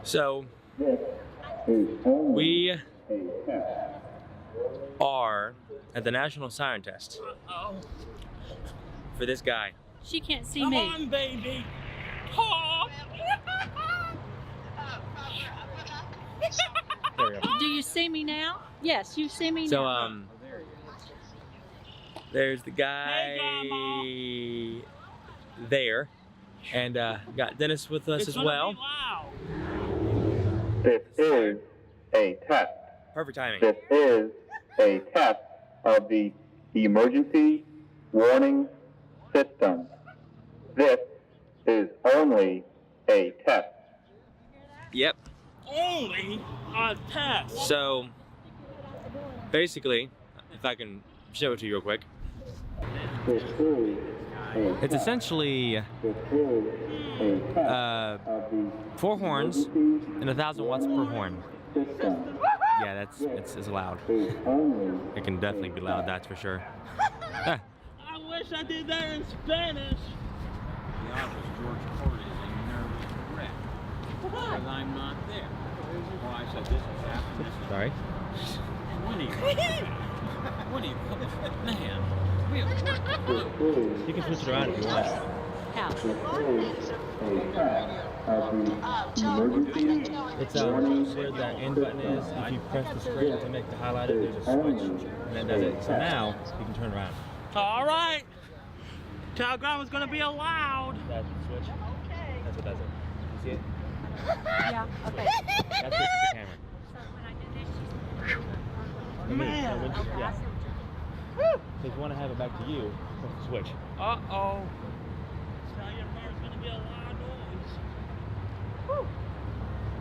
So, we are at the National Siren Test for this guy. She can't see me. Come on, baby. Talk. There we go. Do you see me now? Yes, you see me So, now. there's the guy there, and got Dennis with us as well. This is a test. Perfect timing. This is a test of the emergency warning system. This is only a test. Yep. Only a test. So, basically, if I can show it to you real quick, This is a it's test. essentially This is a test of the 4 horns and 1,000 watts per horn. system. Yeah, it's loud. Is only It can definitely be loud, that's for sure. I wish I did that in Spanish. The office, George Ford is a nervous wreck. Because I'm not there. Well, I said this is happening. Sorry. Winnie. Winnie, man. We have You can switch it around if you want. How? this is a test of the emergency It's where the end button is. If you press the screen to make the highlighter, there's a switch, and that does it. So now you can turn around. All right. Telegram is going to be allowed. That's the switch. That's what does it. You see it? Yeah, okay. That's the camera. Man. Yeah. So if you want to have it back to you, press the switch. Uh-oh. Tell your car's going to be a loud noise.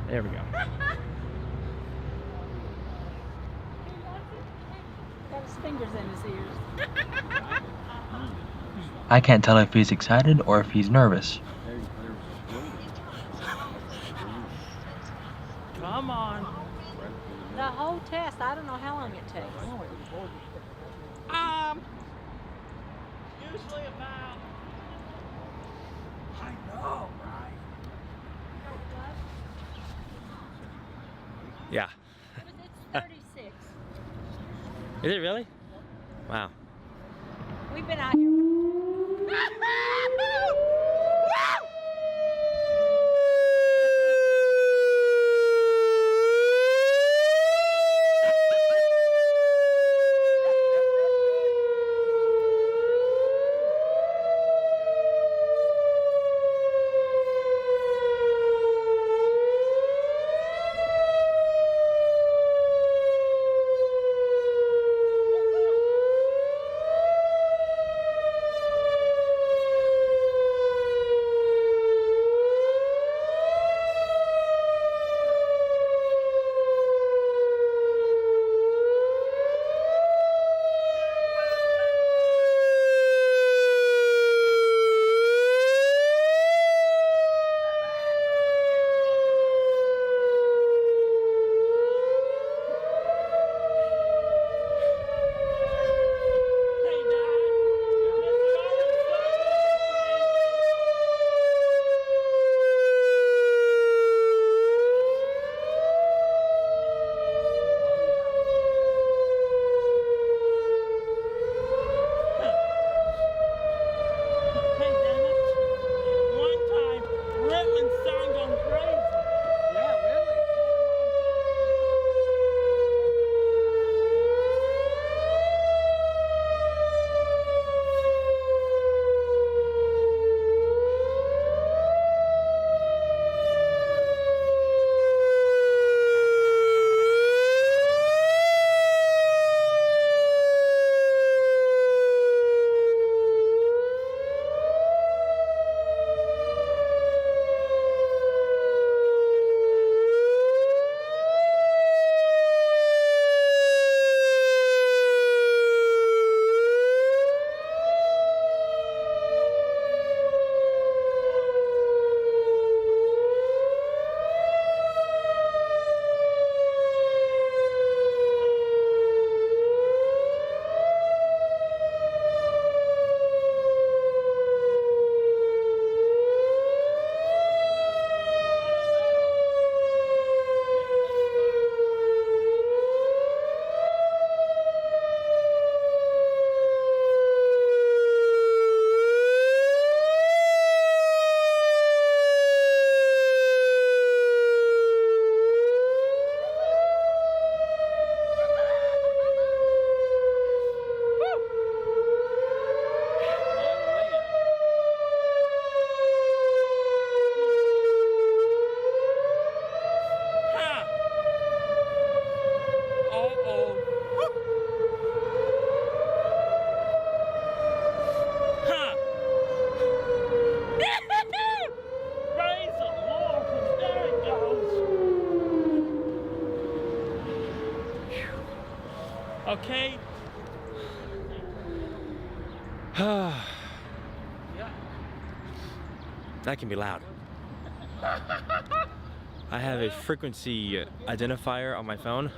There we go. Got his fingers in his ears. I can't tell if he's excited or if he's nervous. Come on. The whole test, I don't know how long it takes. Usually about. I know, right? Yeah. It's 36. Is it really? Wow. We've been out here. Okay? That can be loud. I have a frequency identifier on my phone.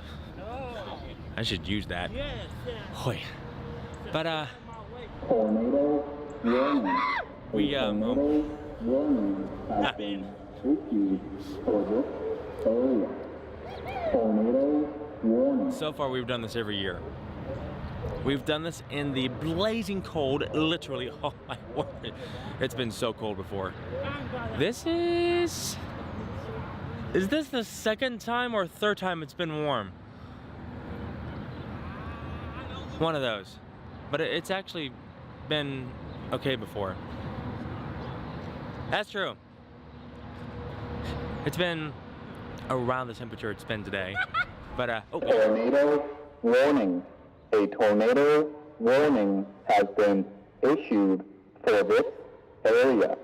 I should use that. Yes, yes. Hoy. But Tornado warning. we Tornado warning has been issued for this area. Tornado warning. so far we've done this every year. We've done this in the blazing cold, literally. Oh my word, it's been so cold before. This is this the second time or third time it's been warm? One of those. But it's actually been okay before. That's true. It's been around the temperature it's been today. But oh. Tornado warning. A tornado warning has been issued for this area.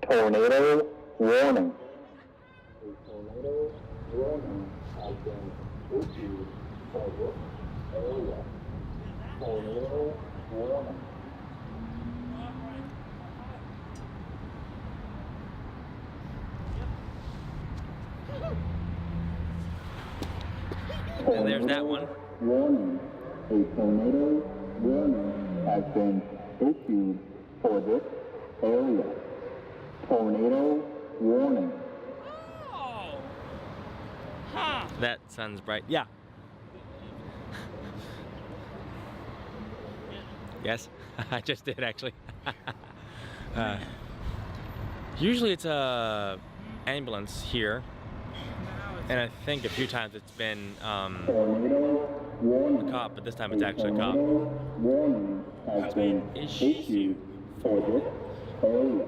Tornado warning. A tornado warning has been issued for this area. Tornado warning. And there's that one. Warning. A tornado warning has been issued for this area. Tornado warning. Oh! Ha! That sun's bright. Yeah. Yes, I just did actually. Usually it's a ambulance here, and I think a few times it's been Tornado warning. a cop, but this time it's actually a cop. Tornado warning has been issued for this area.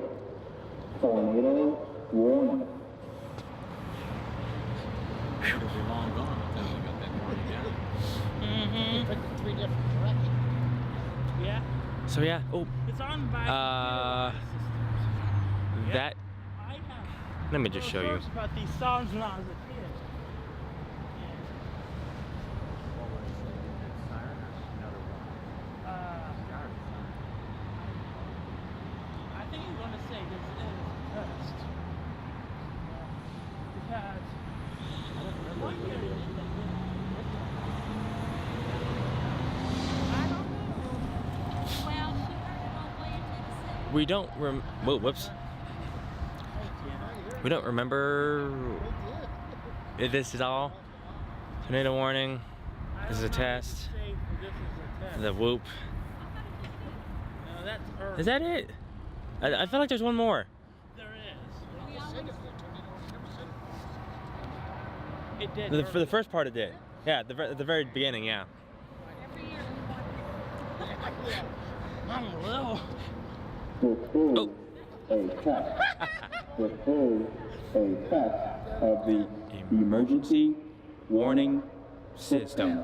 Tornado warning. It'll be long gone until we got that warning down. Mm-hmm. Three different directions. Yeah. So yeah. Oh, It's on by that. I have. Let me just show you. About these songs when I was a kid. I think he's going to say this is first. Because one year it is the I don't know. Well, she heard it on way in Tennessee. We don't whoops. We don't remember if this is all. Tornado warning. This is a test. The whoop. No, that's Earth. Is that it? I feel like there's one more. There is. We always It did. For the first part it did. Yeah, at the very beginning, yeah. every year. I'm a little. This is a test. This is a test of the emergency warning system.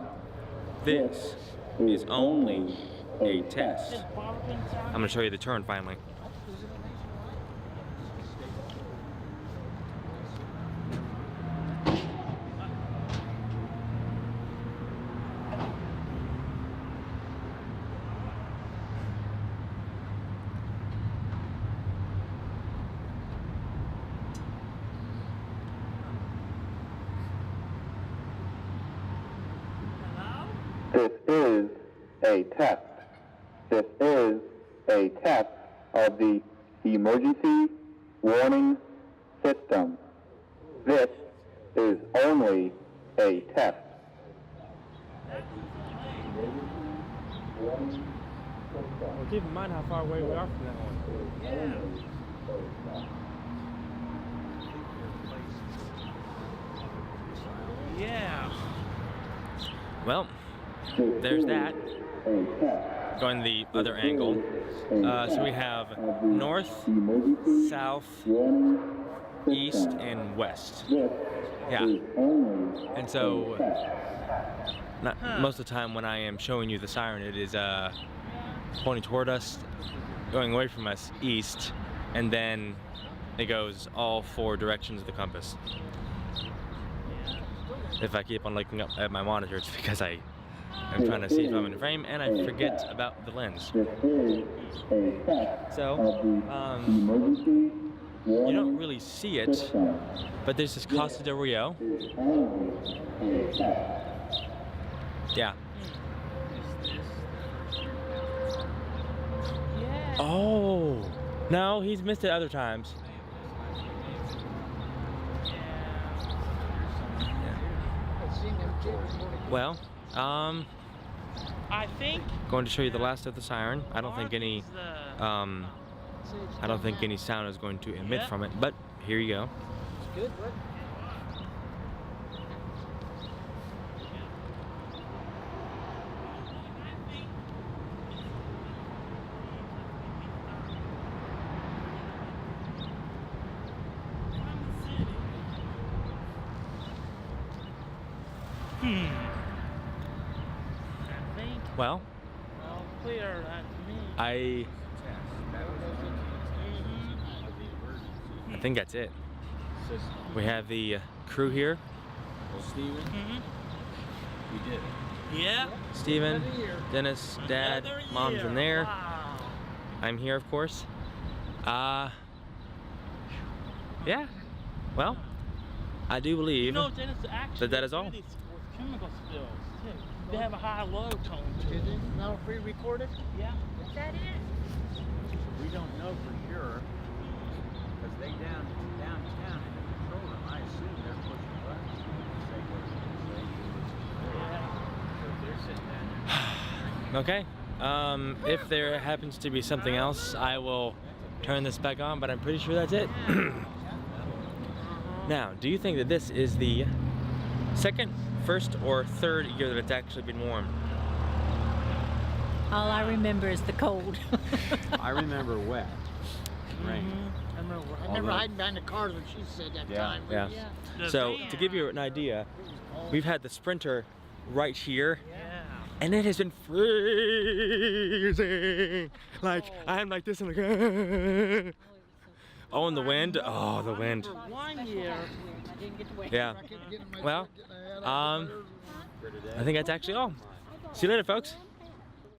This is only a test. I'm gonna show you the turn finally. This is a test. This is a test of the emergency warning system. This is only a test. Well, keep in mind how far away we are from that one. Yeah. Well, there's that. Going the other angle. So we have north, south, east, and west. Yeah. And so, most of the time when I am showing you the siren, it is pointing toward us, going away from us, east, and then it goes all four directions of the compass. If I keep on looking up at my monitor, it's because I I'm trying to see if I'm in frame, and I forget about the lens. So, you don't really see it, but there's this Costa del Rio. Yeah. Yeah. Oh, no, he's missed it other times. Well, I think going to show you the last of the Siren. I don't think any sound is going to emit from it, but here you go. good. I think Well, I'll clear that to me. I think that's it. We have the crew here. Steven, you did it. Yeah. Steven, Dennis, Dad, Another Mom's year. in there. Wow. I'm here, of course. Yeah. Well, I do believe You know, Dennis, actually, that is all. with chemical spills too. They have a high-low tone to it. Now pre-recorded? Yeah. Is that it? We don't know for sure, because they downtown in the control room, I assume they're pushing buttons to say what it's going to say. So if they're sitting down there. Okay. If there happens to be something else, I will turn this back on, but I'm pretty sure that's it. Now, do you think that this is the second, first, or third year that it's actually been warm? All I remember is the cold. I remember wet. Rain. I remember Although- hiding behind the cars when she said that Yeah. time. Yeah. The So, van. to give you an idea, we've had the Sprinter right here, Yeah. and it has been freezing. Like, I'm like this in the oh, and the wind. Oh, the wind. For 1 year. I didn't get to wear Yeah. Well, I think that's actually all. See you later, folks.